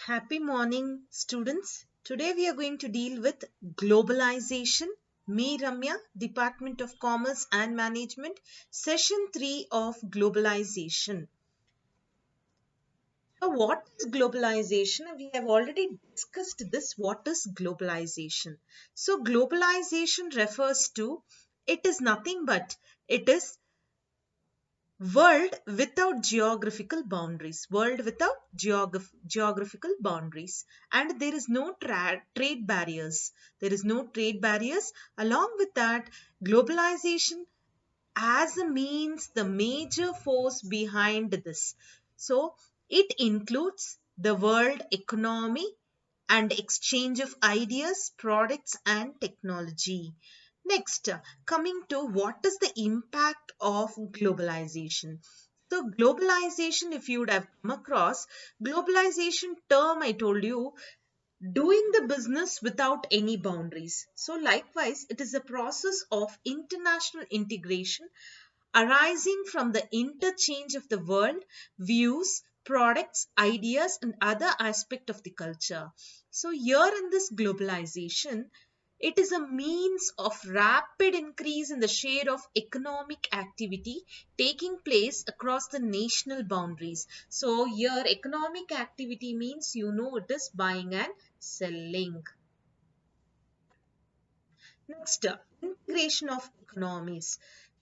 Happy morning, students. Today we are going to deal with globalization. Me, Ramya, Department of Commerce and Management, Session 3 of Globalization. So, what is globalization? We have already discussed this. What is globalization? So, globalization refers to it is nothing but it is world without geographical boundaries, geographical boundaries, and there is no trade barriers. There is no trade barriers. Along with that, globalization as a means the major force behind this. So it includes the world economy and exchange of ideas, products, and technology. Next, coming to what is the impact of globalization. So, globalization, if you would have come across, globalization term, I told you, doing the business without any boundaries. So, likewise, it is a process of international integration arising from the interchange of the world, views, products, ideas, and other aspect of the culture. So here in this globalization, it is a means of rapid increase in the share of economic activity taking place across the national boundaries. So here economic activity means it is buying and selling. Next, integration of economies.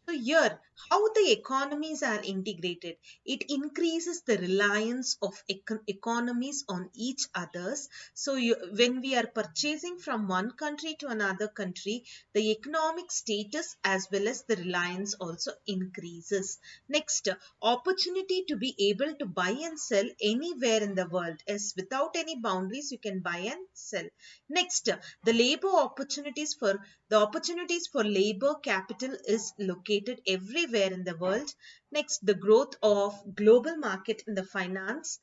So here, how the economies are integrated, it increases the reliance of economies on each others. So when we are purchasing from one country to another country, the economic status as well as the reliance also increases. Next, opportunity to be able to buy and sell anywhere in the world. As without any boundaries, you can buy and sell. Next, the opportunities for labor capital is located everywhere in the world. Next, the growth of global market in the finance.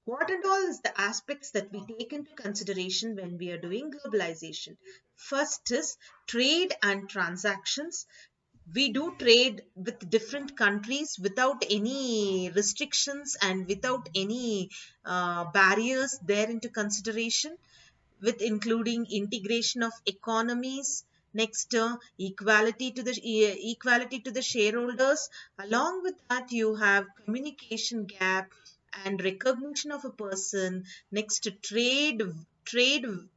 What and all is the aspects that we take into consideration when we are doing globalization? First is trade and transactions. We do trade with different countries without any restrictions and without any barriers there into consideration, with including integration of economies. Next, equality to the shareholders. Along with that, you have communication gap and recognition of a person. Next, trade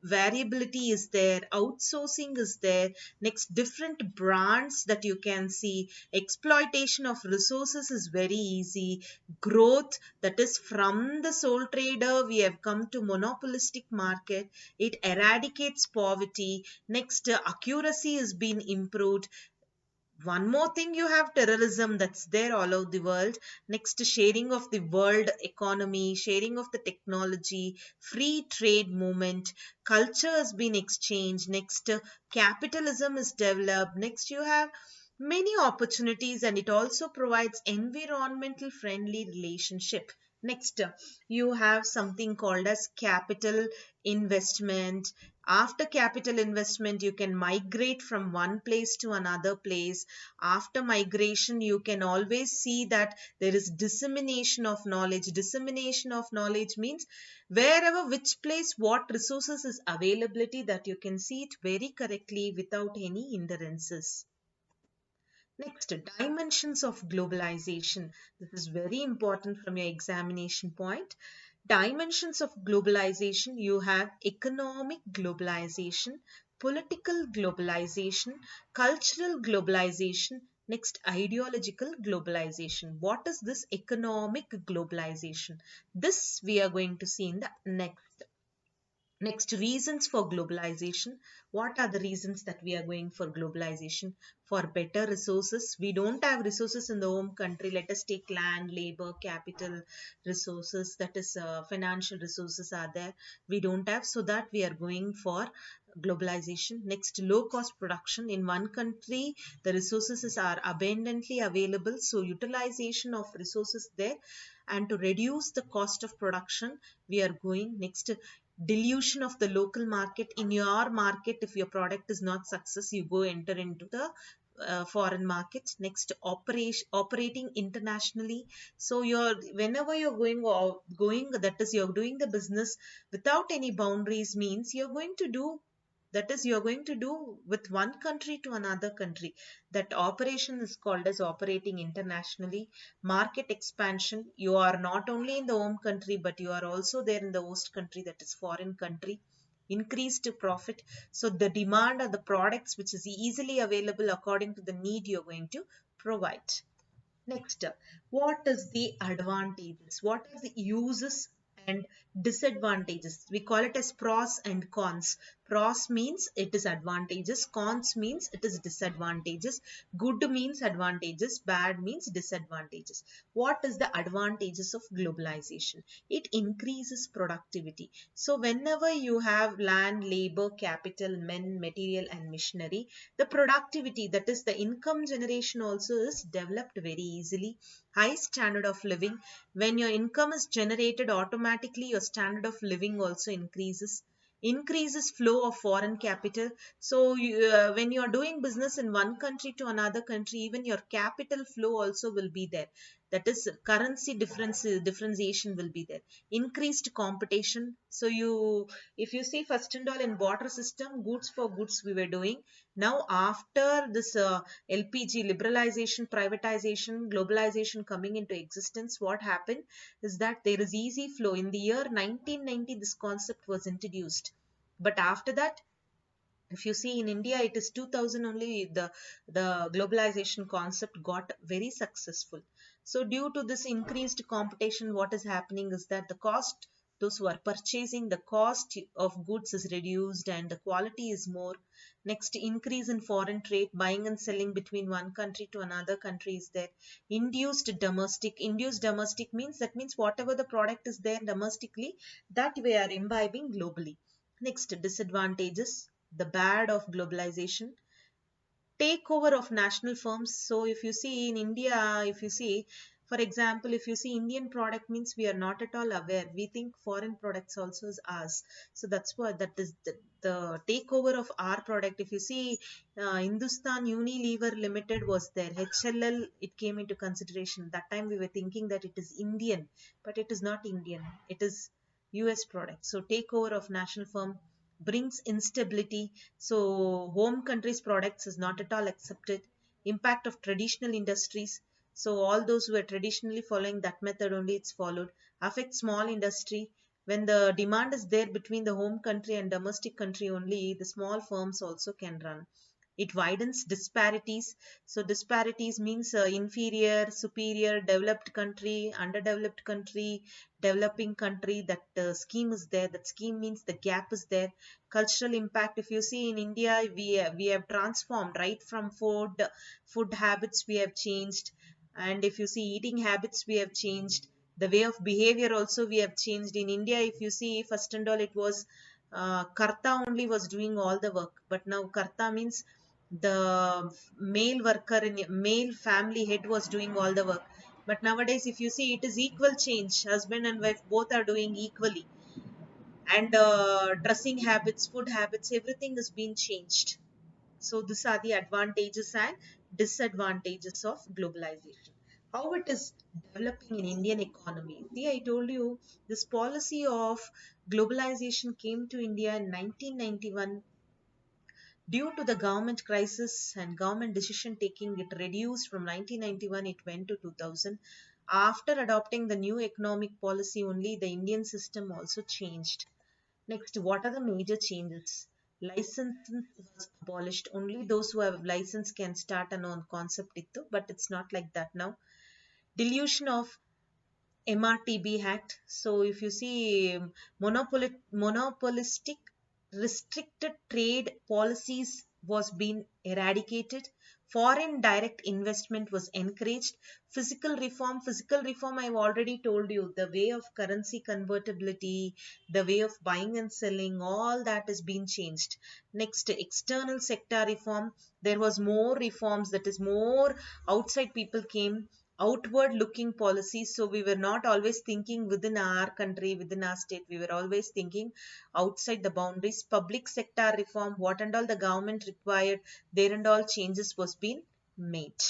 variability is there, outsourcing is there. Next, different brands that you can see. Exploitation of resources is very easy. Growth, that is from the sole trader we have come to monopolistic market. It eradicates poverty. Next, accuracy has been improved. One more thing, you have terrorism that's there all over the world. Next, sharing of the world economy, sharing of the technology, free trade movement, culture has been exchanged. Next, capitalism is developed. Next, you have many opportunities, and it also provides environmental friendly relationship. Next, you have something called as capital investment. After capital investment, you can migrate from one place to another place. After migration, you can always see that there is dissemination of knowledge. Dissemination of knowledge means wherever, which place, what resources is availability, that you can see it very correctly without any hindrances. Next, dimensions of globalization. This is very important from your examination point. Dimensions of globalization, you have economic globalization, political globalization, cultural globalization. Next, ideological globalization. What is this economic globalization? This we are going to see in the next. Next, reasons for globalization. What are the reasons that we are going for globalization? For better resources. We don't have resources in the home country. Let us take land, labor, capital, resources, that is financial resources are there. We don't have, so that we are going for globalization. Next, low cost production. In one country, the resources are abundantly available. So utilization of resources there, and to reduce the cost of production, we are going. Next, dilution of the local market. In your market, if your product is not success, you go enter into the foreign markets. Next, operating internationally. So you're whenever you're going, that is, you're doing the business without any boundaries, means you're going to do, that is, you're going to do with one country to another country. That operation is called as operating internationally. Market expansion, you are not only in the home country, but you are also there in the host country, that is foreign country. Increased profit, so the demand of the products which is easily available according to the need you're going to provide. Next, what is the advantages? What are the uses and disadvantages? We call it as pros and cons. Pros means it is advantages, cons means it is disadvantages, good means advantages, bad means disadvantages. What is the advantages of globalization? It increases productivity. So whenever you have land, labor, capital, men, material and machinery, the productivity, that is the income generation, also is developed very easily. High standard of living, when your income is generated, automatically your standard of living also increases flow of foreign capital. So when you are doing business in one country to another country, even your capital flow also will be there, that is currency differentiation will be there. Increased competition, so you, if you see, first and all, in barter system, goods for goods we were doing. Now after this LPG liberalization, privatization, globalization coming into existence, what happened is that there is easy flow. In the year 1990 this concept was introduced, but after that, if you see, in India it is 2000 only the globalization concept got very successful. So due to this increased competition, what is happening is that the cost, those who are purchasing, the cost of goods is reduced and the quality is more. Next, increase in foreign trade, buying and selling between one country to another country is there. Induced domestic means, that means whatever the product is there domestically, that we are imbibing globally. Next, disadvantages, the bad of globalization, takeover of national firms. So if you see in India, if you see, for example, if you see Indian product, means we are not at all aware. We think foreign products also is ours. So that's why that is the takeover of our product. If you see, Hindustan Unilever Limited was there. HLL, it came into consideration. That time we were thinking that it is Indian, but it is not Indian. It is US product. So takeover of national firm brings instability. So home country's products is not at all accepted. Impact of traditional industries. So all those who are traditionally following that method only, it's followed. Affect small industry. When the demand is there between the home country and domestic country only, the small firms also can run. It widens disparities. So disparities means inferior, superior, developed country, underdeveloped country, developing country. That scheme is there. That scheme means the gap is there. Cultural impact. If you see in India, we have transformed right from food habits we have changed, and if you see eating habits we have changed. The way of behavior also we have changed. In India, if you see, first and all, it was karta only was doing all the work, but now karta means the male worker in male family head was doing all the work. But nowadays, if you see, it is equal change. Husband and wife both are doing equally, and dressing habits, food habits, everything has been changed. So these are the advantages and disadvantages of globalization. How it is developing in Indian economy. See, I told you this policy of globalization came to India in 1991. Due to the government crisis and government decision taking, it reduced from 1991, it went to 2000. After adopting the new economic policy only, the Indian system also changed. Next, what are the major changes? License was abolished. Only those who have license can start a known concept ittu, but it's not like that now. Dilution of MRTB Act. So if you see, monopolistic restricted trade policies was being eradicated. Foreign direct investment was encouraged. Physical reform, I've already told you, the way of currency convertibility, the way of buying and selling, all that has been changed. Next, external sector reform, there was more reforms, that is more outside people came. outward looking policies. So we were not always thinking within our country, within our state. We were always thinking outside the boundaries. Public sector reform, what and all the government required, there and all changes was being made.